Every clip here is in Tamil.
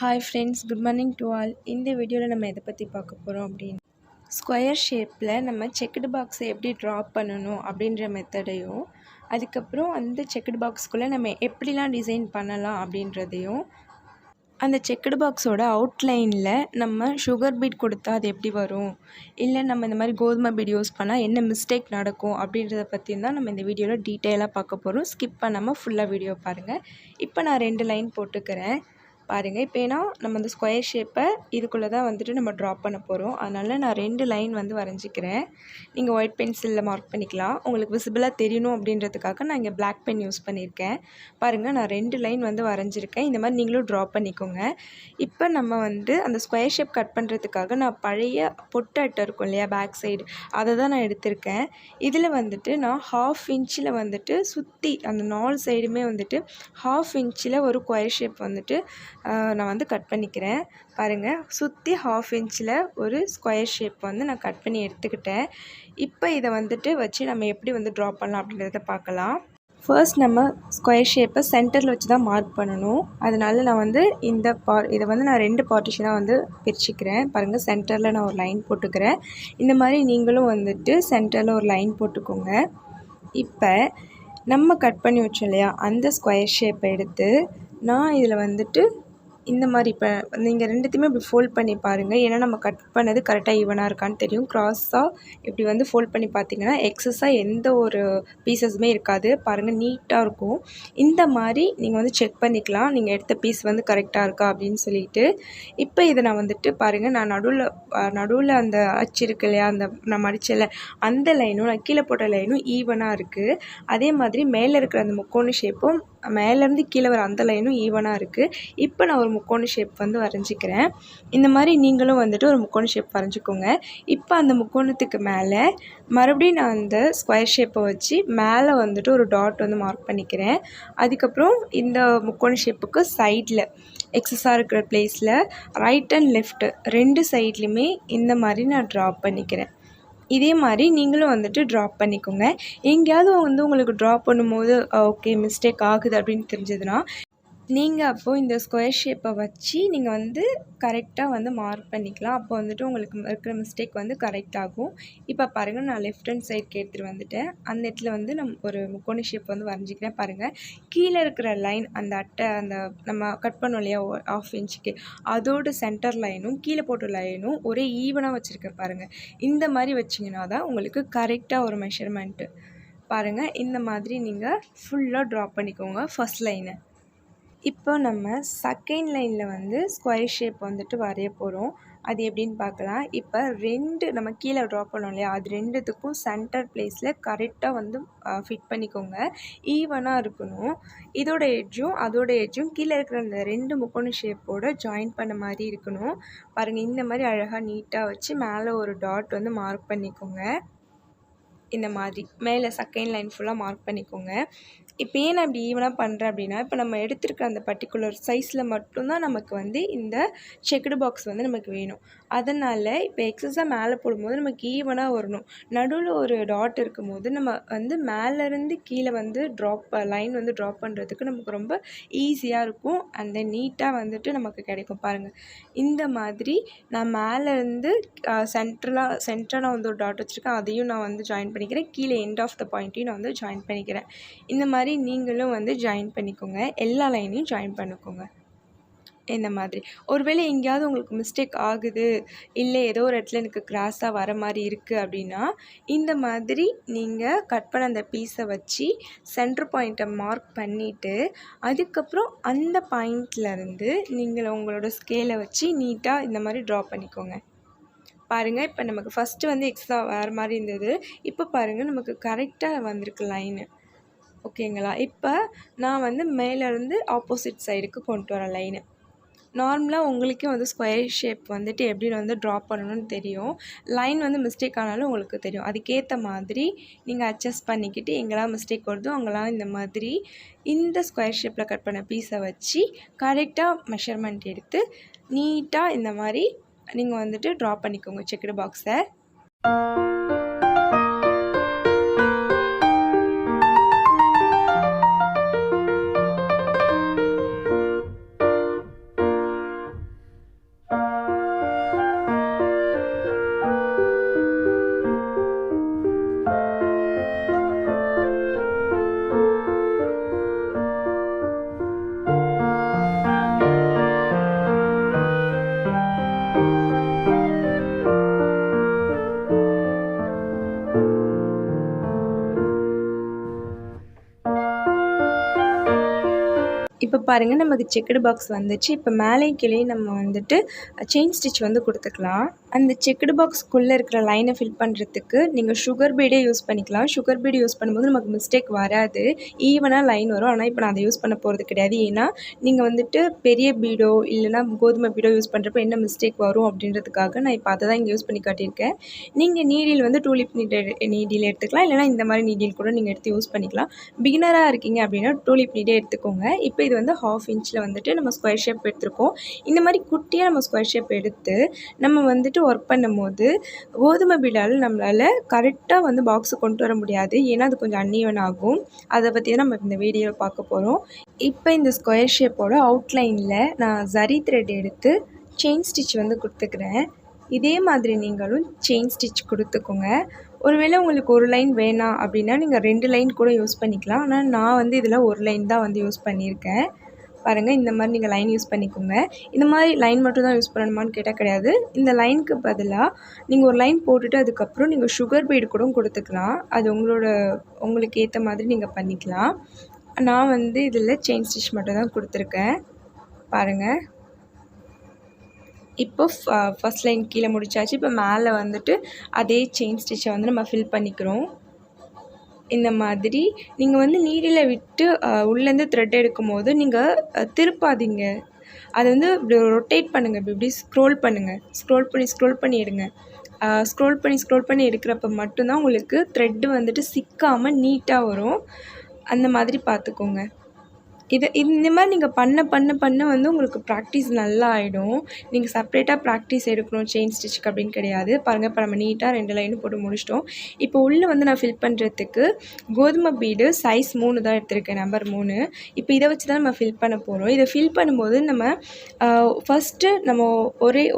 Hi friends, good morning to all. இந்த வீடியோவில் நம்ம எதை பற்றி பார்க்க போகிறோம் அப்படின்னு ஸ்கொயர் ஷேப்பில் நம்ம செக்குடு பாக்ஸை எப்படி ட்ரா பண்ணணும் அப்படின்ற மெத்தடையும், அதுக்கப்புறம் அந்த செக்குடு பாக்ஸ்குள்ளே நம்ம எப்படிலாம் டிசைன் பண்ணலாம் அப்படின்றதையும், அந்த செக்குடு பாக்ஸோட அவுட்லைனில் நம்ம சுகர் பீட் கொடுத்தா அது எப்படி வரும், இல்லை நம்ம இந்த மாதிரி கோதுமை பீட் யூஸ் பண்ணால் என்ன மிஸ்டேக் நடக்கும் அப்படின்றத பற்றி தான் நம்ம இந்த வீடியோவில் டீட்டெயிலாக பார்க்க போகிறோம். ஸ்கிப் பண்ணாமல் ஃபுல்லாக வீடியோ பாருங்கள். இப்போ நான் 2 லைன் போட்டுக்கிறேன் பாருங்கள். இப்போ ஏன்னா நம்ம அந்த ஸ்கொயர் ஷேப்பை இதுக்குள்ளே தான் வந்துட்டு நம்ம ட்ரா பண்ண போகிறோம். அதனால் நான் 2 லைன் வந்து வரைஞ்சிக்கிறேன். நீங்கள் ஒயிட் பென்சிலில் மார்க் பண்ணிக்கலாம். உங்களுக்கு விசிபிளாக தெரியணும் அப்படின்றதுக்காக நான் இங்கே பிளாக் பென் யூஸ் பண்ணியிருக்கேன். பாருங்கள், நான் 2 லைன் வந்து வரைஞ்சிருக்கேன். இந்த மாதிரி நீங்களும் ட்ரா பண்ணிக்கோங்க. இப்போ நம்ம வந்து அந்த ஸ்கொயர் ஷேப் கட் பண்ணுறதுக்காக நான் பழைய பொட்டு அட்டை இருக்கும் இல்லையா, பேக் சைடு, அதை தான் நான் எடுத்திருக்கேன். இதில் வந்துட்டு நான் 1/2 இன்ச்சில் வந்துட்டு சுற்றி அந்த 4 சைடுமே வந்துட்டு 1/2 இன்ச்சில் ஒரு ஸ்கொயர் ஷேப் வந்துட்டு நான் வந்து கட் பண்ணிக்கிறேன். பாருங்கள், சுற்றி 1/2 இன்ச்சில் ஒரு ஸ்கொயர் ஷேப் வந்து நான் கட் பண்ணி எடுத்துக்கிட்டேன். இப்போ இதை வந்துட்டு வச்சு நம்ம எப்படி வந்து ட்ரா பண்ணலாம் அப்படின்றத பார்க்கலாம். ஃபர்ஸ்ட் நம்ம ஸ்கொயர் ஷேப்பை சென்டரில் வச்சு தான் மார்க் பண்ணணும். அதனால நான் வந்து இதை வந்து நான் 2 பார்ட்டிஷனாக வந்து பிரிச்சுக்கிறேன். பாருங்கள், சென்டரில் நான் ஒரு லைன் போட்டுக்கிறேன். இந்த மாதிரி நீங்களும் வந்துட்டு சென்டரில் ஒரு லைன் போட்டுக்கோங்க. இப்போ நம்ம கட் பண்ணி வச்சோம் இல்லையா, அந்த ஸ்கொயர் ஷேப்பை எடுத்து நான் இதில் வந்துட்டு இந்த மாதிரி இப்போ நீங்கள் 2த்தையுமே இப்படி ஃபோல்ட் பண்ணி பாருங்கள். ஏன்னா நம்ம கட் பண்ணது கரெக்டாக ஈவனாக இருக்கான்னு தெரியும். க்ராஸாக இப்படி வந்து ஃபோல்ட் பண்ணி பார்த்தீங்கன்னா எக்ஸஸாக எந்த ஒரு பீசஸுமே இருக்காது. பாருங்கள், நீட்டாக இருக்கும். இந்த மாதிரி நீங்கள் வந்து செக் பண்ணிக்கலாம், நீங்கள் எடுத்த பீஸ் வந்து கரெக்டாக இருக்கா அப்படின்னு சொல்லிட்டு. இப்போ இதை நான் வந்துட்டு பாருங்கள், நான் நடுவில் அந்த அச்சு இருக்கு இல்லையா, அந்த நான் மடிச்சல அந்த லைனும் நான் கீழே போட்ட லைனும் ஈவனாக இருக்குது. அதே மாதிரி மேலே இருக்கிற அந்த முக்கோண ஷேப்பும் மேலேருந்து கீழே வர அந்த லைனும் ஈவனாக இருக்குது. இப்போ நான் ஒரு முக்கோண ஷேப் வந்து வரைஞ்சிக்கிறேன். இந்த மாதிரி நீங்களும் வந்துட்டு ஒரு முக்கோண ஷேப் வரைஞ்சிக்கோங்க. இப்போ அந்த முக்கோணத்துக்கு மேலே மறுபடியும் நான் அந்த ஸ்கொயர் ஷேப்பை வச்சு மேலே வந்துட்டு ஒரு டாட் வந்து மார்க் பண்ணிக்கிறேன். அதுக்கப்புறம் இந்த முக்கோண ஷேப்புக்கு சைடில் எக்ஸஸாக இருக்கிற பிளேஸில் ரைட் அண்ட் லெஃப்ட் 2 சைட்லையுமே இந்த மாதிரி நான் ட்ரா பண்ணிக்கிறேன். இதே மாதிரி நீங்களும் வந்துட்டு ட்ராப் பண்ணிக்கோங்க. எங்கேயாவது வந்து உங்களுக்கு ட்ராப் பண்ணும்போது ஓகே மிஸ்டேக் ஆகுது அப்படின்னு தெரிஞ்சதுன்னா நீங்கள் அப்போது இந்த ஸ்கொயர் ஷேப்பை வச்சு நீங்கள் வந்து கரெக்டாக வந்து மார்க் பண்ணிக்கலாம். அப்போ வந்துட்டு உங்களுக்கு இருக்கிற மிஸ்டேக் வந்து கரெக்ட் ஆகும். இப்போ பாருங்கள், நான் லெஃப்ட் ஹேண்ட் சைட்க்கு எடுத்துகிட்டு வந்துட்டேன். அந்த இடத்துல வந்து ஒரு முக்கோண ஷேப் வந்து வரைஞ்சிக்கிறேன். பாருங்கள், கீழே இருக்கிற லைன் அந்த அட்டை அந்த நம்ம கட் பண்ணோம் இல்லையா 1/2 இன்ச்சுக்கு, அதோட சென்டர் லைனும் கீழே போட்ட லைனும் ஒரே ஈவனாக வச்சுருக்கேன். பாருங்கள், இந்த மாதிரி வச்சிங்கன்னா தான் உங்களுக்கு கரெக்டாக ஒரு மெஷர்மெண்ட்டு. பாருங்கள், இந்த மாதிரி நீங்கள் ஃபுல்லாக ட்ரா பண்ணிக்கோங்க ஃபஸ்ட் லைனை. இப்போ நம்ம செகண்ட் லைனில் வந்து ஸ்கொயர் ஷேப் வந்துட்டு வரைய போகிறோம். அது எப்படின்னு பார்க்கலாம். இப்போ 2 நம்ம கீழே ட்ரா பண்ணோம் இல்லையா, அது 2த்துக்கும் சென்டர் பிளேஸில் கரெக்டாக வந்து ஃபிட் பண்ணிக்கோங்க. ஈவனாக இருக்கணும். இதோட எட்ஜும் அதோட எட்ஜும் கீழே இருக்கிற அந்த 2 முக்கோண ஷேப்போட ஜாயின் பண்ண மாதிரி இருக்கணும். பாருங்கள், இந்த மாதிரி அழகாக நீட்டாக வச்சு மேலே ஒரு டாட் வந்து மார்க் பண்ணிக்கோங்க. இந்த மாதிரி மேலே செகண்ட் லைன் ஃபுல்லாக மார்க் பண்ணிக்கோங்க. இப்போ ஏன் நான் இப்படி ஈவனாக பண்ணுறேன் அப்படின்னா, இப்போ நம்ம எடுத்துருக்க அந்த பர்டிகுலர் சைஸில் மட்டும்தான் நமக்கு வந்து இந்த செக்குடு பாக்ஸ் வந்து நமக்கு வேணும். அதனால் இப்போ எக்ஸஸாக மேலே போடும்போது நமக்கு ஈவனாக வரணும். நடுவில் ஒரு டாட் இருக்கும்போது நம்ம வந்து மேலேருந்து கீழே வந்து லைன் வந்து ட்ராப் பண்ணுறதுக்கு நமக்கு ரொம்ப ஈஸியாக இருக்கும். அந்த நீட்டாக வந்துட்டு நமக்கு கிடைக்கும். பாருங்கள், இந்த மாதிரி நான் மேலேருந்து சென்டராக நான் வந்து ஒரு டாட் வச்சுருக்கேன். அதையும் நான் வந்து ஜாயின் பண்ணிக்கிறேன். கீழே எண்ட் ஆஃப் த பாயிண்ட்டையும் நான் வந்து ஜாயின் பண்ணிக்கிறேன். இந்த மாதிரி நீங்களும் வந்து ஜாயின் பண்ணிக்கோங்க. எல்லா லைனையும் ஜாயின் பண்ணிக்கோங்க. இந்த மாதிரி ஒருவேளை எங்கேயாவது உங்களுக்கு மிஸ்டேக் ஆகுது, இல்லை ஏதோ ஒரு இடத்துல எனக்கு கிராஸாக வர மாதிரி இருக்குது அப்படின்னா, இந்த மாதிரி நீங்கள் கட் பண்ண அந்த பீஸை வச்சு சென்டர் பாயிண்ட்டை மார்க் பண்ணிவிட்டு அதுக்கப்புறம் அந்த பாயிண்ட்லேருந்து நீங்கள் உங்களோட ஸ்கேலை வச்சு நீட்டாக இந்த மாதிரி ட்ரா பண்ணிக்கோங்க. பாருங்கள், இப்போ நமக்கு ஃபஸ்ட்டு வந்து எக்ஸ்ட்ரா வேறு மாதிரி இருந்தது. இப்போ பாருங்கள், நமக்கு கரெக்டாக வந்திருக்கு லைனு. ஓகேங்களா? இப்போ நான் வந்து மேலேருந்து ஆப்போசிட் சைடுக்கு கொண்டு வரேன் லைனு. நார்மலாக உங்களுக்கே வந்து ஸ்கொயர் ஷேப் வந்துட்டு எப்படி வந்து ட்ரா பண்ணணும்னு தெரியும். லைன் வந்து மிஸ்டேக் ஆனாலும் உங்களுக்கு தெரியும். அதுக்கேற்ற மாதிரி நீங்கள் அட்ஜஸ்ட் பண்ணிக்கிட்டு எங்கெல்லாம் மிஸ்டேக் வருதோ அங்கெல்லாம் இந்த மாதிரி இந்த ஸ்கொயர் ஷேப்பில் கட் பண்ண பீஸை வச்சு கரெக்டாக மெஷர்மெண்ட் எடுத்து நீட்டாக இந்த மாதிரி நீங்கள் வந்துட்டு ட்ரா பண்ணிக்கோங்க செக்குடு பாக்ஸை. இப்போ பாருங்கள் நமக்கு செக்குடு பாக்ஸ் வந்துச்சு. இப்போ மேலே கீழே நம்ம வந்துட்டு செயின் ஸ்டிச் வந்து கொடுத்துக்கலாம். அந்த செக்குடு பாக்ஸ்க்குள்ளே இருக்கிற லைனை ஃபில் பண்ணுறதுக்கு நீங்கள் சுகர் பீடே யூஸ் பண்ணிக்கலாம். சுகர் பீடு யூஸ் பண்ணும்போது நமக்கு மிஸ்டேக் வராது, ஈவனாக லைன் வரும். ஆனால் இப்போ நான் அதை யூஸ் பண்ண போகிறது கிடையாது. ஏன்னா நீங்கள் வந்துட்டு பெரிய பீடோ இல்லைனா கோதுமை பீடோ யூஸ் பண்ணுறப்போ என்ன மிஸ்டேக் வரும் அப்படின்றதுக்காக நான் இப்போ அதை தான் இங்கே யூஸ் பண்ணி காட்டியிருக்கேன். நீங்கள் நீடில் வந்து டூலிப் நீடில் எடுத்துக்கலாம், இல்லைனா இந்த மாதிரி நீடில் கூட நீங்கள் எடுத்து யூஸ் பண்ணிக்கலாம். பிகினராக இருக்கீங்க அப்படின்னா டூலிப் நீடே எடுத்துக்கோங்க. இப்போ இது வந்து 1/2 இன்ச்சில் வந்துட்டு நம்ம ஸ்கொயர் ஷேப் எடுத்துருக்கோம். இந்த மாதிரி குட்டியாக நம்ம ஸ்கொயர் ஷேப் எடுத்து நம்ம வந்துட்டு ஒர்க் பண்ணும்போது கோதுமை பீடால் நம்மளால் கரெக்டாக வந்து பாக்ஸை கொண்டு வர முடியாது. ஏன்னா அது கொஞ்சம் அன்ஈவன் ஆகும். அதை பற்றி தான் நம்ம இந்த வீடியோவில் பார்க்க போகிறோம். இப்போ இந்த ஸ்கொயர் ஷேப்போட அவுட்லைனில் நான் ஜரி த்ரெட் எடுத்து செயின் ஸ்டிச் வந்து கொடுத்துக்கிறேன். இதே மாதிரி நீங்களும் செயின் ஸ்டிச் கொடுத்துக்கோங்க. ஒருவேளை உங்களுக்கு ஒரு லைன் வேணாம் அப்படின்னா நீங்கள் 2 லைன் கூட யூஸ் பண்ணிக்கலாம். ஆனால் நான் வந்து இதில் ஒரு லைன் தான் வந்து யூஸ் பண்ணியிருக்கேன். பாருங்கள், இந்த மாதிரி நீங்கள் லைன் யூஸ் பண்ணிக்கோங்க. இந்த மாதிரி லைன் மட்டும் தான் யூஸ் பண்ணணுமான்னு கேட்டால் கிடையாது. இந்த லைனுக்கு பதிலாக நீங்கள் ஒரு லைன் போட்டுட்டு அதுக்கப்புறம் நீங்கள் சுகர் பீடு கூட கொடுத்துக்கலாம். அது உங்களுக்கு ஏற்ற மாதிரி நீங்கள் பண்ணிக்கலாம். நான் வந்து இதில் செயின் ஸ்டிச் மட்டும் தான் கொடுத்துருக்கேன். பாருங்கள், இப்போ ஃபஸ்ட் லைன் கீழே முடிச்சாச்சு. இப்போ மேலே வந்துட்டு அதே செயின் ஸ்டிச்சை வந்து நம்ம ஃபில் பண்ணிக்கிறோம். இந்த மாதிரி நீங்கள் வந்து நீடில் விட்டு உள்ளேருந்து த்ரெட் எடுக்கும் போது நீங்கள் திருப்பாதீங்க. அதை வந்து இப்படி ரொட்டேட் பண்ணுங்கள். இப்படி ஸ்க்ரோல் பண்ணுங்கள். ஸ்க்ரோல் பண்ணி எடுங்க. ஸ்க்ரோல் பண்ணி எடுக்கிறப்ப மட்டும்தான் உங்களுக்கு த்ரெட்டு வந்துட்டு சிக்காமல் நீட்டாக வரும். அந்த மாதிரி பார்த்துக்கோங்க. இந்த மாதிரி நீங்கள் பண்ண வந்து உங்களுக்கு ப்ராக்டிஸ் நல்லா ஆகிடும். நீங்கள் செப்ரேட்டாக ப்ராக்டிஸ் எடுக்கணும் செயின் ஸ்டிச்சுக்கு அப்படின்னு கிடையாது. பாருங்கள், இப்போ நம்ம நீட்டாக 2 லைனும் போட்டு முடிச்சிட்டோம். இப்போ உள்ளே வந்து நான் ஃபில் பண்ணுறதுக்கு கோதுமை பீடு சைஸ் 3 தான் எடுத்திருக்கேன், நம்பர் 3. இப்போ இதை வச்சு தான் நம்ம ஃபில் பண்ண போகிறோம். இதை ஃபில் பண்ணும்போது நம்ம ஃபஸ்ட்டு நம்ம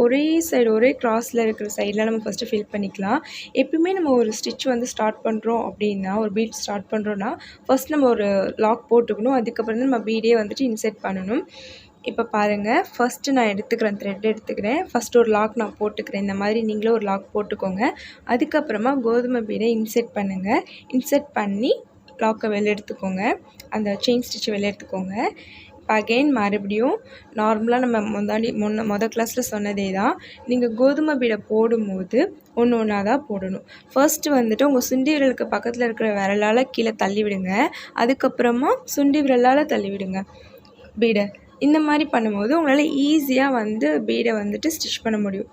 ஒரே சைடு ஒரே க்ராஸில் இருக்கிற சைடில் நம்ம ஃபஸ்ட்டு ஃபில் பண்ணிக்கலாம். எப்பயுமே நம்ம ஒரு ஸ்டிச் வந்து ஸ்டார்ட் பண்ணுறோம் அப்படின்னா, ஒரு பீட் ஸ்டார்ட் பண்ணுறோன்னா ஃபஸ்ட் நம்ம ஒரு லாக் போட்டுக்கணும். அதுக்கப்புறம் நம்ம பீடே வந்துட்டு இன்செர்ட் பண்ணணும். இப்போ பாருங்கள், ஃபஸ்ட்டு நான் த்ரெட் எடுத்துக்கிறேன். ஃபஸ்ட்டு ஒரு லாக் நான் போட்டுக்கிறேன். இந்த மாதிரி நீங்களும் ஒரு லாக் போட்டுக்கோங்க. அதுக்கப்புறமா கோதுமை பீடை இன்செர்ட் பண்ணுங்கள். இன்செர்ட் பண்ணி லாக்கை வெளில எடுத்துக்கோங்க. அந்த செயின் ஸ்டிச்சை வெளில எடுத்துக்கோங்க. இப்போ அகெயின் மறுபடியும் நார்மலாக நம்ம மொதல் கிளாஸில் சொன்னதே தான். நீங்கள் கோதுமை பீடை போடும்போது ஒன்றா தான் போடணும். ஃபர்ஸ்ட்டு வந்துட்டு உங்கள் சுண்டி விரலுக்கு பக்கத்தில் இருக்கிற விரலால் கீழே தள்ளி விடுங்க. அதுக்கப்புறமா சுண்டி விரலால் தள்ளி விடுங்க பீடை. இந்த மாதிரி பண்ணும்போது உங்களால் ஈஸியாக வந்து பீடை வந்துட்டு ஸ்டிச் பண்ண முடியும்.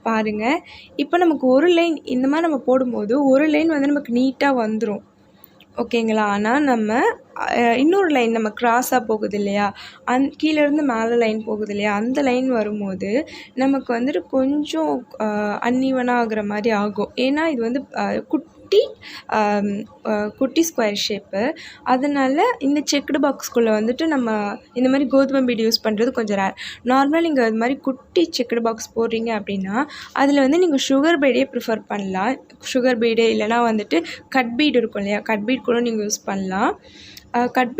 பாருங்கள், இப்போ நமக்கு ஒரு லைன் இந்த மாதிரி நம்ம போடும்போது ஒரு லைன் வந்து நமக்கு நீட்டாக வந்துடும். ஓகேங்களா? ஆனால் நம்ம இன்னொரு லைன் நம்ம க்ராஸாக போகுது இல்லையா, கீழேருந்து மேலே லைன் போகுது இல்லையா, அந்த லைன் வரும்போது நமக்கு வந்துட்டு கொஞ்சம் அன்ஈவனாக ஆகிற மாதிரி ஆகும். ஏன்னா இது வந்து குட்டி ஸ்கொயர் ஷேப்பு. அதனால் இந்த செக்குடு பாக்ஸ்குள்ளே வந்துட்டு நம்ம இந்த மாதிரி கோதுமை பீடு யூஸ் பண்ணுறது கொஞ்சம் ரேர். நார்மலாக நீங்கள் அது மாதிரி குட்டி செக்குடு பாக்ஸ் போடுறீங்க அப்படின்னா அதில் வந்து நீங்கள் சுகர் பீடே ப்ரிஃபர் பண்ணலாம். சுகர் பீடு இல்லைனா வந்துட்டு கட் பீடு இருக்கும் இல்லையா, கட் பீட் கூட நீங்கள் யூஸ் பண்ணலாம். கட்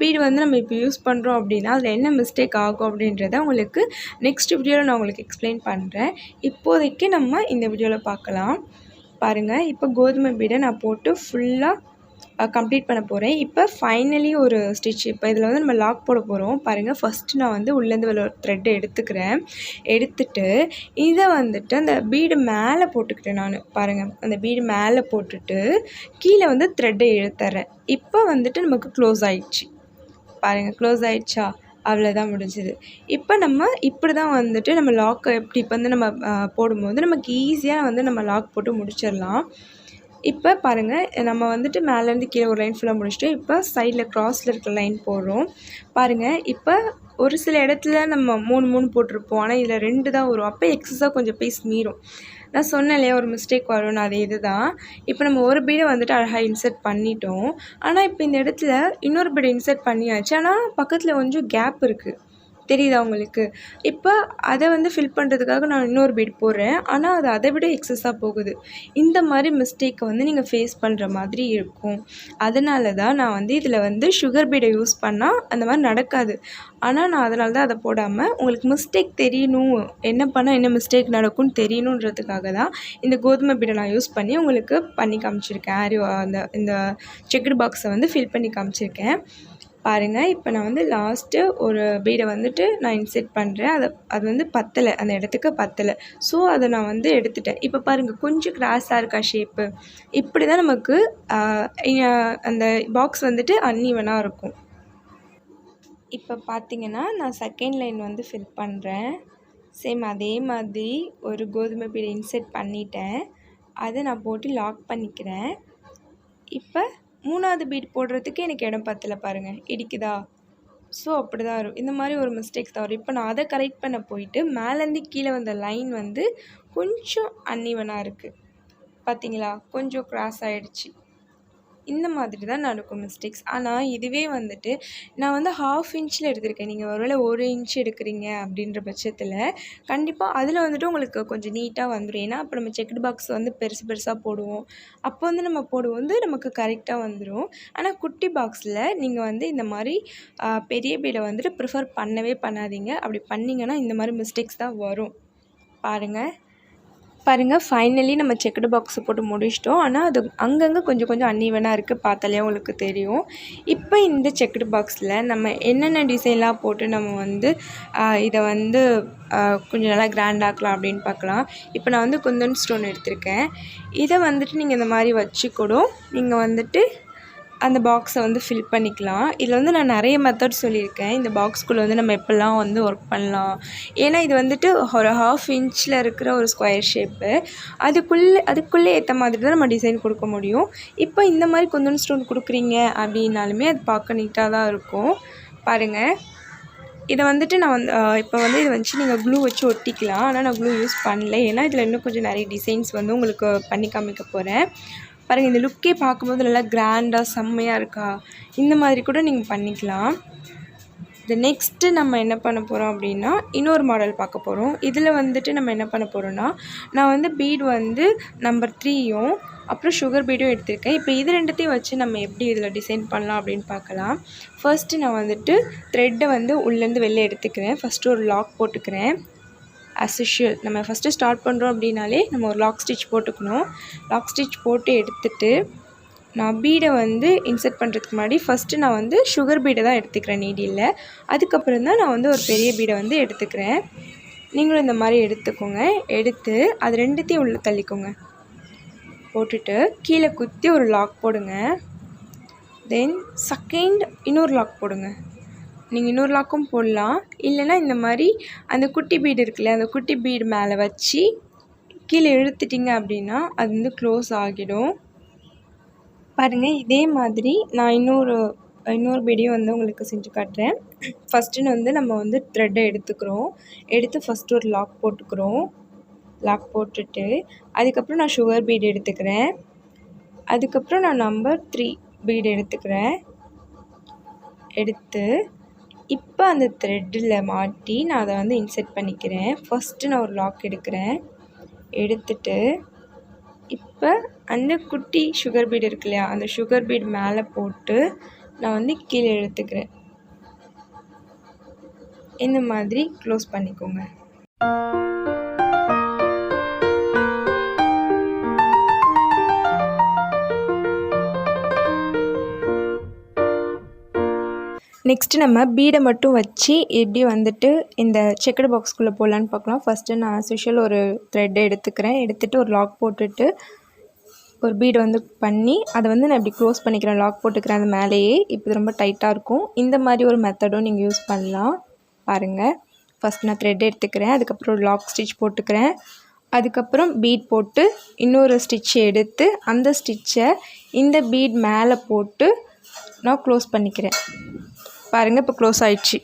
பீடு வந்து நம்ம இப்போ யூஸ் பண்ணுறோம் அப்படின்னா அதில் என்ன மிஸ்டேக் ஆகும் அப்படின்றத உங்களுக்கு நெக்ஸ்ட் வீடியோவில் நான் உங்களுக்கு எக்ஸ்பிளைன் பண்ணுறேன். இப்போதைக்கு நம்ம இந்த வீடியோவில் பார்க்கலாம். பாருங்கள், இப்போ கோதுமை பீடை நான் போட்டு ஃபுல்லாக கம்ப்ளீட் பண்ண போகிறேன். இப்போ ஃபைனலி ஒரு ஸ்டிச். இப்போ இதில் வந்து நம்ம லாக் போட போகிறோம். பாருங்கள், ஃபஸ்ட்டு நான் வந்து உள்ளேருந்து ஒரு த்ரெட்டை எடுத்துட்டு இதை வந்துட்டு அந்த பீடு மேலே போட்டுக்கிட்டேன் நான். பாருங்கள், அந்த பீடு மேலே போட்டுட்டு கீழே வந்து த்ரெட்டை இழுத்துறேன். இப்போ வந்துட்டு நமக்கு க்ளோஸ் ஆகிடுச்சு. பாருங்கள், க்ளோஸ் ஆகிடுச்சா? அவ்வளோதான், முடிஞ்சுது. இப்போ நம்ம இப்படி தான் வந்துட்டு நம்ம லாக்கை எப்படி இப்போ வந்து நம்ம போடும்போது நமக்கு ஈஸியாக வந்து நம்ம லாக் போட்டு முடிச்சிடலாம். இப்போ பாருங்கள், நம்ம வந்துட்டு மேலேருந்து கீழே ஒரு லைன் ஃபுல்லாக முடிச்சுட்டு இப்போ சைடில் க்ராஸில் இருக்கிற லைன் போடுறோம். பாருங்கள், இப்போ ஒரு சில இடத்துல நம்ம 3 போட்டிருப்போம். ஆனால் இதில் 2 தான் வரும். அப்போ எக்ஸஸாக கொஞ்சம் பீஸ் மீறும். நான் சொன்னேன் இல்லையா, ஒரு மிஸ்டேக் வரும்னு, அது இது தான். இப்போ நம்ம ஒரு பீடை வந்துட்டு அழகாக இன்செர்ட் பண்ணிட்டோம். ஆனால் இப்போ இந்த இடத்துல இன்னொரு பீடை இன்செர்ட் பண்ணியாச்சு. ஆனால் பக்கத்தில் கொஞ்சம் கேப் இருக்குது. தெரியுதா உங்களுக்கு? இப்போ அதை வந்து ஃபில் பண்ணுறதுக்காக நான் இன்னொரு பீட் போடுறேன். ஆனால் அது அதை விட எக்ஸஸாக போகுது. இந்த மாதிரி மிஸ்டேக்கை வந்து நீங்கள் ஃபேஸ் பண்ணுற மாதிரி இருக்கும். அதனால தான் நான் வந்து இதில் வந்து சுகர் பீடை யூஸ் பண்ணால் அந்த மாதிரி நடக்காது. ஆனால் நான் அதனால தான் அதை போடாமல் உங்களுக்கு மிஸ்டேக் தெரியணும், என்ன பண்ணால் என்ன மிஸ்டேக் நடக்கும்னு தெரியணுன்றதுக்காக தான் இந்த கோதுமை பீடை நான் யூஸ் பண்ணி உங்களுக்கு பண்ணி காமிச்சிருக்கேன். இந்த செக்குடு பாக்ஸை வந்து ஃபில் பண்ணி காமிச்சிருக்கேன். பாருங்கள், இப்போ நான் வந்து லாஸ்ட்டு ஒரு பீடை வந்துட்டு நான் இன்செர்ட் பண்ணுறேன். அது வந்து பத்தலை, அந்த இடத்துக்கு பத்தலை. ஸோ அதை நான் வந்து எடுத்துட்டேன். இப்போ பாருங்கள், கொஞ்சம் கிராஸாக இருக்கா ஷேப்பு. இப்படி தான் நமக்கு அந்த பாக்ஸ் வந்துட்டு அன்ஈவனாக இருக்கும். இப்போ பார்த்தீங்கன்னா நான் செகண்ட் லைன் வந்து ஃபில் பண்ணுறேன். சேம் அதே மாதிரி ஒரு கோதுமை பீடை இன்செர்ட் பண்ணிட்டேன். அதை நான் போட்டு லாக் பண்ணிக்கிறேன். இப்போ 3வது பீட் போடுறதுக்கு எனக்கு இடம் பத்தலை பாருங்கள், இடிக்குதா? ஸோ அப்படி தான் வரும். இந்த மாதிரி ஒரு மிஸ்டேக்ஸ் தான் வரும். இப்போ நான் அதை கரெக்ட் பண்ண போயிட்டு மேலேருந்து கீழே வந்த லைன் வந்து கொஞ்சம் அன்ஈவனாக இருக்குது. பார்த்தீங்களா, கொஞ்சம் கிராஸ் ஆகிடுச்சு. இந்த மாதிரி தான் நடக்கும் மிஸ்டேக்ஸ். ஆனால் இதுவே வந்துட்டு நான் வந்து 1/2 இன்ச்சில் எடுத்திருக்கேன். நீங்கள் ஒருவேளை 1 இன்ச் எடுக்கிறீங்க அப்படின்ற பட்சத்தில் கண்டிப்பாக அதில் வந்துட்டு உங்களுக்கு கொஞ்சம் நீட்டாக வந்துடும். ஏன்னா அப்போ நம்ம செக்குடு பாக்ஸ் வந்து பெருசு பெருசாக போடுவோம். அப்போ வந்து நம்ம போடுவோம் வந்து நமக்கு கரெக்டாக வந்துடும். ஆனால் குட்டி பாக்ஸில் நீங்கள் வந்து இந்த மாதிரி பெரிய பீடை வந்துட்டு ப்ரிஃபர் பண்ணவே பண்ணாதீங்க. அப்படி பண்ணிங்கன்னா இந்த மாதிரி மிஸ்டேக்ஸ் தான் வரும். பாருங்கள், ஃபைனலி நம்ம செக்குடு பாக்ஸை போட்டு முடிச்சிட்டோம். ஆனால் அது அங்கங்கே கொஞ்சம் கொஞ்சம் அன்ஈவனாக இருக்குது, பார்த்தாலே உங்களுக்கு தெரியும். இப்போ இந்த செக்குடு பாக்ஸில் நம்ம என்னென்ன டிசைன்லாம் போட்டு நம்ம வந்து இதை வந்து கொஞ்சம் நல்லா கிராண்டாக்கலாம் அப்படின்னு பார்க்கலாம். இப்போ நான் வந்து குந்தன் ஸ்டோன் எடுத்திருக்கேன். இதை வந்துட்டு நீங்கள் இந்த மாதிரி வச்சு கூட நீங்கள் வந்துட்டு அந்த பாக்ஸை வந்து ஃபில் பண்ணிக்கலாம். இதில் வந்து நான் நிறைய மெத்தட் சொல்லியிருக்கேன். இந்த பாக்ஸ்குள்ளே வந்து நம்ம எப்படிலாம் வந்து ஒர்க் பண்ணலாம். ஏன்னா இது வந்துட்டு ஒரு 1/2 இன்ச்சில் இருக்கிற ஒரு ஸ்கொயர் ஷேப்பு. அதுக்குள்ளே ஏற்ற மாதிரி தான் நம்ம டிசைன் கொடுக்க முடியும். இப்போ இந்த மாதிரி குந்தன் ஸ்டோன் கொடுக்குறீங்க அப்படின்னாலுமே அது பார்க்க நீட்டாக தான் இருக்கும். பாருங்கள், இதை வந்துட்டு நான் வந்து இப்போ வந்து இதை வச்சு நீங்கள் க்ளூ வச்சு ஒட்டிக்கலாம். ஆனால் நான் க்ளூ யூஸ் பண்ணல. ஏன்னா இதில் இன்னும் கொஞ்சம் நிறைய டிசைன்ஸ் வந்து உங்களுக்கு பண்ணி காமிக்க போகிறேன். பாருங்கள், இந்த லுக்கே பார்க்கும்போது நல்லா கிராண்டாக செம்மையாக இருக்கா? இந்த மாதிரி கூட நீங்கள் பண்ணிக்கலாம். நெக்ஸ்ட்டு நம்ம என்ன பண்ண போகிறோம் அப்படின்னா இன்னொரு மாடல் பார்க்க போகிறோம். இதில் வந்துட்டு நம்ம என்ன பண்ண போகிறோன்னா, நான் வந்து பீடு வந்து நம்பர் 3யும் அப்புறம் சுகர் பீடும் எடுத்திருக்கேன். இப்போ இது ரெண்டுத்தையும் வச்சு நம்ம எப்படி இதில் டிசைன் பண்ணலாம் அப்படின்னு பார்க்கலாம். ஃபர்ஸ்ட்டு நான் வந்துட்டு த்ரெட்டை வந்து உள்ளேருந்து வெளில எடுத்துக்கிறேன். ஃபஸ்ட்டு ஒரு லாக் போட்டுக்கிறேன். as usual நம்ம ஃபஸ்ட்டு ஸ்டார்ட் பண்ணுறோம் அப்படின்னாலே நம்ம ஒரு லாக் ஸ்டிச் போட்டுக்கணும். லாக் ஸ்டிச் போட்டு எடுத்துகிட்டு நான் பீடை வந்து இன்செர்ட் பண்ணுறதுக்கு முன்னாடி ஃபஸ்ட்டு நான் வந்து சுகர் பீடை தான் எடுத்துக்கிறேன் நீடியில். அதுக்கப்புறம் தான் நான் வந்து ஒரு பெரிய பீடை வந்து எடுத்துக்கிறேன். நீங்களும் இந்த மாதிரி எடுத்துக்கோங்க. எடுத்து அது ரெண்டுத்தையும் உள்ளே தள்ளிக்கோங்க. போட்டுட்டு கீழே குத்தி ஒரு லாக் போடுங்க. தென் செகண்ட் இன்னொரு லாக் போடுங்க. நீங்கள் இன்னொரு லாக்கும் போடலாம். இல்லைன்னா இந்த மாதிரி அந்த குட்டி பீடு இருக்குல்ல, அந்த குட்டி பீடு மேலே வச்சு கீழே இழுத்துட்டிங்க அப்படின்னா அது வந்து க்ளோஸ் ஆகிடும். பாருங்கள், இதே மாதிரி நான் இன்னொரு பீடையும் வந்து உங்களுக்கு செஞ்சு காட்டுறேன். ஃபஸ்ட்டு வந்து நம்ம வந்து த்ரெட்டை எடுத்துக்கிறோம். எடுத்து ஃபஸ்ட்டு ஒரு லாக் போட்டுக்கிறோம். லாக் போட்டுட்டு அதுக்கப்புறம் நான் சுகர் பீடு எடுத்துக்கிறேன். அதுக்கப்புறம் நான் நம்பர் 3 பீடு எடுத்துக்கிறேன். எடுத்து இப்போ அந்த த்ரெட்டில் மாட்டி நான் அதை வந்து இன்செர்ட் பண்ணிக்கிறேன். ஃபஸ்ட்டு நான் ஒரு லாக் எடுக்கிறேன். எடுத்துட்டு இப்போ அந்த குட்டி சுகர் பீடு இருக்கு இல்லையா, அந்த சுகர் பீடு மேலே போட்டு நான் வந்து கீழே இழுத்துக்கிறேன். இந்த மாதிரி க்ளோஸ் பண்ணிக்கோங்க. நெக்ஸ்ட்டு நம்ம பீடை மட்டும் வச்சு எப்படி வந்துட்டு இந்த செக்குடு பாக்ஸ்குள்ளே போடலான்னு பார்க்கலாம். ஃபஸ்ட்டு நான் ஆஸ் ஒரு த்ரெட்டை எடுத்துக்கிறேன். எடுத்துகிட்டு ஒரு லாக் போட்டுட்டு ஒரு பீடை வந்து பண்ணி அதை வந்து நான் இப்படி க்ளோஸ் பண்ணிக்கிறேன். லாக் போட்டுக்கிறேன் அது மேலேயே. இப்போ ரொம்ப டைட்டாக இருக்கும். இந்த மாதிரி ஒரு மெத்தடும் நீங்கள் யூஸ் பண்ணலாம். பாருங்கள், ஃபஸ்ட் நான் த்ரெட் எடுத்துக்கிறேன். அதுக்கப்புறம் ஒரு லாக் ஸ்டிச் போட்டுக்கிறேன். அதுக்கப்புறம் பீட் போட்டு இன்னொரு ஸ்டிச்சை எடுத்து அந்த ஸ்டிச்சை இந்த பீட் மேலே போட்டு நான் க்ளோஸ் பண்ணிக்கிறேன். பாருங்கள், இப்போ க்ளோஸ் ஆயிடுச்சு.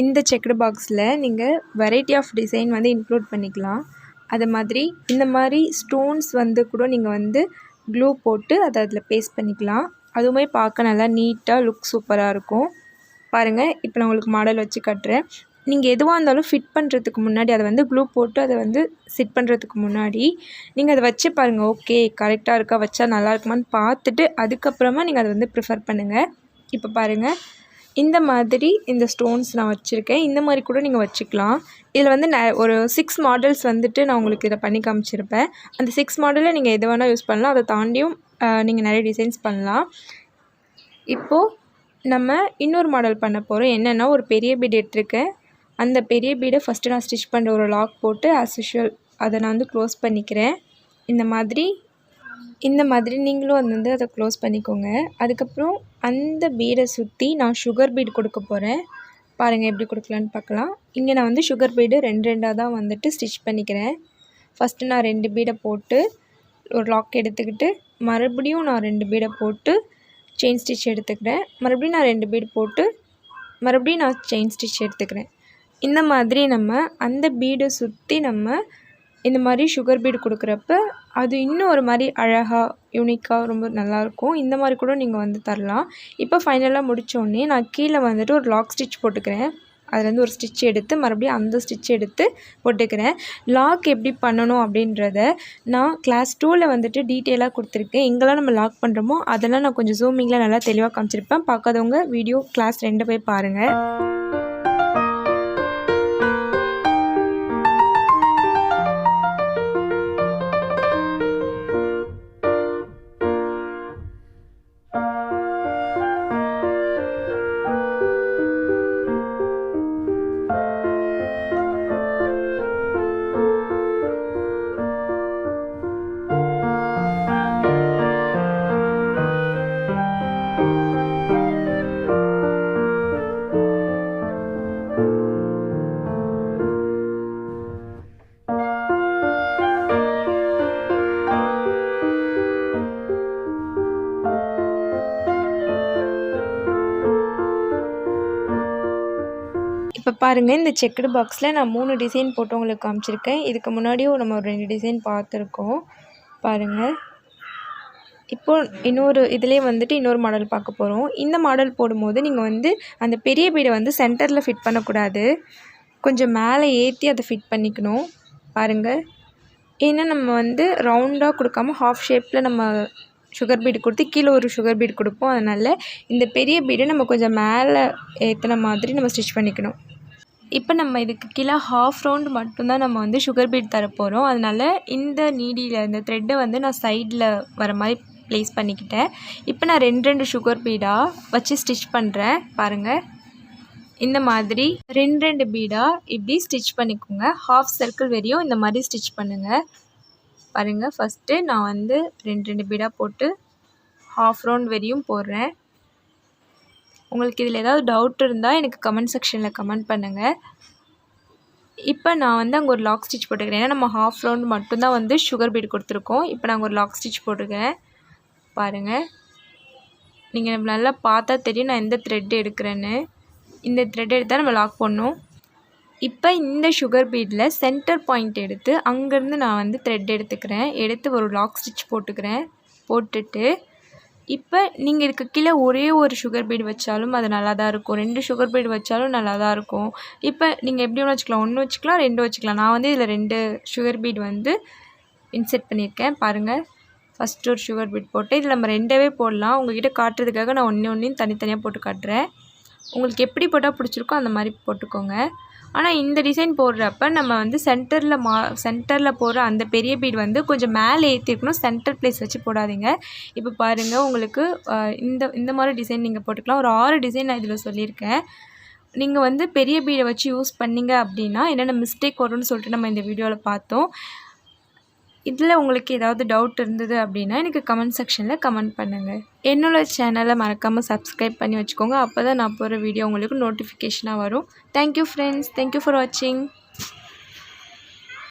இந்த செக்குடு பாக்ஸில் நீங்கள் வெரைட்டி ஆஃப் டிசைன் வந்து இன்க்ளூட் பண்ணிக்கலாம். அது மாதிரி இந்த மாதிரி ஸ்டோன்ஸ் வந்து கூட நீங்கள் வந்து க்ளூ போட்டு அதை அதில் பேஸ்ட் பண்ணிக்கலாம். அதுவுமே பார்க்க நல்லா நீட்டாக லுக் சூப்பராக இருக்கும். பாருங்கள், இப்போ நான் உங்களுக்கு மாடல் வச்சு காட்டுறேன். நீங்கள் எதுவாக இருந்தாலும் ஃபிட் பண்ணுறதுக்கு முன்னாடி அதை வந்து க்ளூ போட்டு அதை வந்து செட் பண்ணுறதுக்கு முன்னாடி நீங்கள் அதை வச்சு பாருங்கள். ஓகே, கரெக்டாக இருக்கா, வச்சா நல்லா இருக்குமான்னு பார்த்துட்டு அதுக்கப்புறமா நீங்கள் அதை வந்து ப்ரிஃபர் பண்ணுங்கள். இப்போ பாருங்கள், இந்த மாதிரி இந்த ஸ்டோன்ஸ் நான் வச்சுருக்கேன். இந்த மாதிரி கூட நீங்கள் வச்சுக்கலாம். இதில் வந்து ஒரு 6 மாடல்ஸ் வந்துட்டு நான் உங்களுக்கு இதை பண்ணி காமிச்சிருப்பேன். அந்த 6 மாடலில் நீங்கள் எது வேணால் யூஸ் பண்ணலாம். அதை தாண்டியும் நீங்கள் நிறைய டிசைன்ஸ் பண்ணலாம். இப்போது நம்ம இன்னொரு மாடல் பண்ண போகிறோம். என்னென்னா ஒரு பெரிய பீடு எடுத்திருக்கேன். அந்த பெரிய பீடை ஃபஸ்ட்டு நான் ஸ்டிச் பண்ணுற ஒரு லாக் போட்டு ஆஸ் யூஷுவல் அதை நான் வந்து க்ளோஸ் பண்ணிக்கிறேன். இந்த மாதிரி நீங்களும் வந்து அதை க்ளோஸ் பண்ணிக்கோங்க. அதுக்கப்புறம் அந்த பீடை சுற்றி நான் சுகர் பீடு கொடுக்க போகிறேன். பாருங்கள் எப்படி கொடுக்கலான்னு பார்க்கலாம். இங்கே நான் வந்து சுகர் பீடு 2 தான் வந்துட்டு ஸ்டிச் பண்ணிக்கிறேன். ஃபஸ்ட்டு நான் 2 பீடை போட்டு ஒரு லாக் எடுத்துக்கிட்டு மறுபடியும் நான் 2 பீடை போட்டு செயின் ஸ்டிச் எடுத்துக்கிறேன். மறுபடியும் நான் 2 பீடு போட்டு மறுபடியும் நான் செயின் ஸ்டிச் எடுத்துக்கிறேன். இந்த மாதிரி நம்ம அந்த பீடை சுற்றி நம்ம இந்த மாதிரி சுகர் பீடு கொடுக்குறப்ப அது இன்னும் ஒரு மாதிரி அழகாக யூனிக்காக ரொம்ப நல்லாயிருக்கும். இந்த மாதிரி கூட நீங்கள் வந்து தரலாம். இப்போ ஃபைனலாக முடித்தோடனே நான் கீழே வந்துட்டு ஒரு லாக் ஸ்டிச் போட்டுக்கிறேன். அதுலேருந்து ஒரு ஸ்டிச் எடுத்து மறுபடியும் அந்த ஸ்டிச் எடுத்து போட்டுக்கிறேன். லாக் எப்படி பண்ணணும் அப்படின்றத நான் கிளாஸ் 2ல் வந்துட்டு டீட்டெயிலாக கொடுத்துருக்கேன். எங்கெல்லாம் நம்ம லாக் பண்ணுறோமோ அதெல்லாம் நான் கொஞ்சம் ஜூமிங்கில் நல்லா தெளிவாக காமிச்சிருப்பேன். பார்க்காதவங்க வீடியோ கிளாஸ் 2 போய் பாருங்கள். இப்போ பாருங்கள், இந்த செக்குடு பாக்ஸில் நான் 3 டிசைன் போட்டு உங்களுக்கு காமிச்சிருக்கேன். இதுக்கு முன்னாடியும் நம்ம ஒரு 2 டிசைன் பார்த்துருக்கோம். பாருங்கள், இப்போது இதுலேயே வந்துட்டு இன்னொரு மாடல் பார்க்க போகிறோம். இந்த மாடல் போடும்போது நீங்கள் வந்து அந்த பெரிய பீடை வந்து சென்டரில் ஃபிட் பண்ணக்கூடாது. கொஞ்சம் மேலே ஏற்றி அதை ஃபிட் பண்ணிக்கணும். பாருங்கள், ஏன்னா நம்ம வந்து ரவுண்டாக கொடுக்காம ஹாஃப் ஷேப்பில் நம்ம சுகர் பீடு கொடுத்து கீழே ஒரு சுகர் பீடு கொடுப்போம். அதனால் இந்த பெரிய பீடை நம்ம கொஞ்சம் மேலே ஏற்றின மாதிரி நம்ம ஸ்டிச் பண்ணிக்கணும். இப்போ நம்ம இதுக்கு கீழே ஹாஃப் ரவுண்ட் மட்டும்தான் நம்ம வந்து சுகர் பீட் தரப்போகிறோம். அதனால் இந்த நீடியில் இந்த த்ரெட்டை வந்து நான் சைடில் வர மாதிரி ப்ளேஸ் பண்ணிக்கிட்டேன். இப்போ நான் 2 சுகர் பீடாக வச்சு ஸ்டிச் பண்ணுறேன். பாருங்கள், இந்த மாதிரி 2 பீடாக இப்படி ஸ்டிச் பண்ணிக்கோங்க. ஹாஃப் சர்க்கிள் வரையும் இந்த மாதிரி ஸ்டிச் பண்ணுங்கள். பாருங்கள், ஃபஸ்ட்டு நான் வந்து 2 பீடாக போட்டு ஹாஃப் ரவுண்ட் வரையும் போடுறேன். உங்களுக்கு இதில் ஏதாவது டவுட் இருந்தால் எனக்கு கமெண்ட் செக்ஷனில் கமெண்ட் பண்ணுங்கள். இப்போ நான் வந்து அங்கே ஒரு லாக் ஸ்டிச் போட்டுக்கிறேன். ஏன்னா நம்ம ஹாஃப் ரவுண்ட் மட்டும்தான் வந்து சுகர் பீட் கொடுத்துருக்கோம். இப்போ நான் ஒரு லாக் ஸ்டிச் போட்டுக்கிறேன். பாருங்கள், நீங்கள் நல்லா பார்த்தா தெரியும் நான் எந்த த்ரெட் எடுக்கிறேன்னு. இந்த த்ரெட் எடுத்தால் நம்ம லாக் பண்ணணும். இப்போ இந்த சுகர் பீடில் சென்டர் பாயிண்ட் எடுத்து அங்கேருந்து நான் வந்து த்ரெட் எடுத்துக்கிறேன். எடுத்து ஒரு லாக் ஸ்டிச் போட்டுக்கிறேன். போட்டுட்டு இப்போ நீங்கள் இதுக்கு கீழே ஒரே ஒரு சுகர் பீடு வச்சாலும் அது நல்லா தான் இருக்கும். 2 சுகர் பீடு வச்சாலும் நல்லா தான் இருக்கும். இப்போ நீங்கள் எப்படி ஒன்று வச்சுக்கலாம், 1 வச்சுக்கலாம், 2 வச்சுக்கலாம். நான் வந்து இதில் 2 சுகர் பீடு வந்து இன்செர்ட் பண்ணியிருக்கேன். பாருங்கள், ஃபஸ்ட்டு ஒரு சுகர் பீட் போட்டு இதில் நம்ம 2வே போடலாம். உங்கள்கிட்ட காட்டுறதுக்காக நான் ஒன்றையும் தனித்தனியாக போட்டு காட்டுறேன். உங்களுக்கு எப்படி போட்டால் பிடிச்சிருக்கோ அந்த மாதிரி போட்டுக்கோங்க. ஆனால் இந்த டிசைன் போடுறப்ப நம்ம வந்து சென்டரில் போடுற அந்த பெரிய பீட் வந்து கொஞ்சம் மேலே ஏற்றிருக்கணும். சென்டர் பிளேஸ் வச்சு போடாதீங்க. இப்போ பாருங்கள், உங்களுக்கு இந்த மாதிரி டிசைன் நீங்கள் போட்டுக்கலாம். ஒரு 6 டிசைன் நான் இதில் சொல்லியிருக்கேன். நீங்கள் வந்து பெரிய பீடை வச்சு யூஸ் பண்ணிங்க அப்படின்னா என்னென்ன மிஸ்டேக் வரும்னு சொல்லிட்டு நம்ம இந்த வீடியோவில் பார்த்தோம். இதில் உங்களுக்கு ஏதாவது டவுட் இருந்தது அப்படின்னா எனக்கு கமெண்ட் செக்ஷனில் கமெண்ட் பண்ணுங்கள். என்னோடய சேனலை மறக்காமல் சப்ஸ்கிரைப் பண்ணி வச்சுக்கோங்க. அப்போ தான் நான் போகிற வீடியோ உங்களுக்கு நோட்டிஃபிகேஷனாக வரும். Thank you friends. தேங்க்யூ ஃபார் வாட்சிங்.